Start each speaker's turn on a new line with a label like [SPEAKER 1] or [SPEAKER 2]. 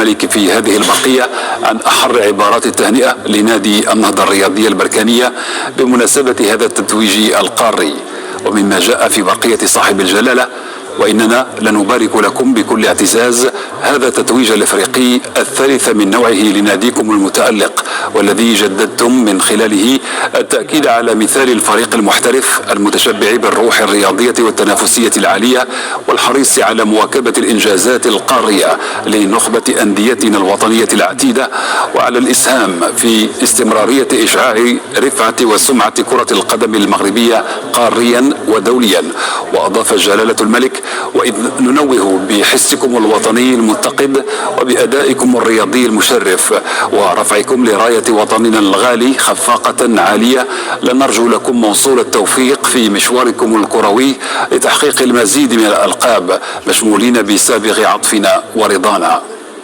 [SPEAKER 1] الملك في هذه البقية عن أحر عبارات التهنئة لنادي النهضة الرياضية البركانية بمناسبة هذا التتويج القاري. ومما جاء في بقية صاحب الجلالة: وإننا لنبارك لكم بكل اعتزاز هذا التتويج الإفريقي الثالث من نوعه لناديكم المتألق، والذي جددتم من خلاله التأكيد على مثال الفريق المحترف المتشبع بالروح الرياضية والتنافسية العالية، والحريص على مواكبة الإنجازات القارية لنخبة أنديتنا الوطنية العتيدة، وعلى الإسهام في استمرارية إشعاع رفعة وسمعة كرة القدم المغربية قاريا ودوليا. وأضاف جلالة الملك: وإذ ننوه بحسكم الوطني المنتقد وبأدائكم الرياضي المشرف ورفعكم لراية وطننا الغالي خفاقة عالية، لنرجو لكم موصول التوفيق في مشواركم الكروي لتحقيق المزيد من الألقاب، مشمولين بسابغ عطفنا ورضانا.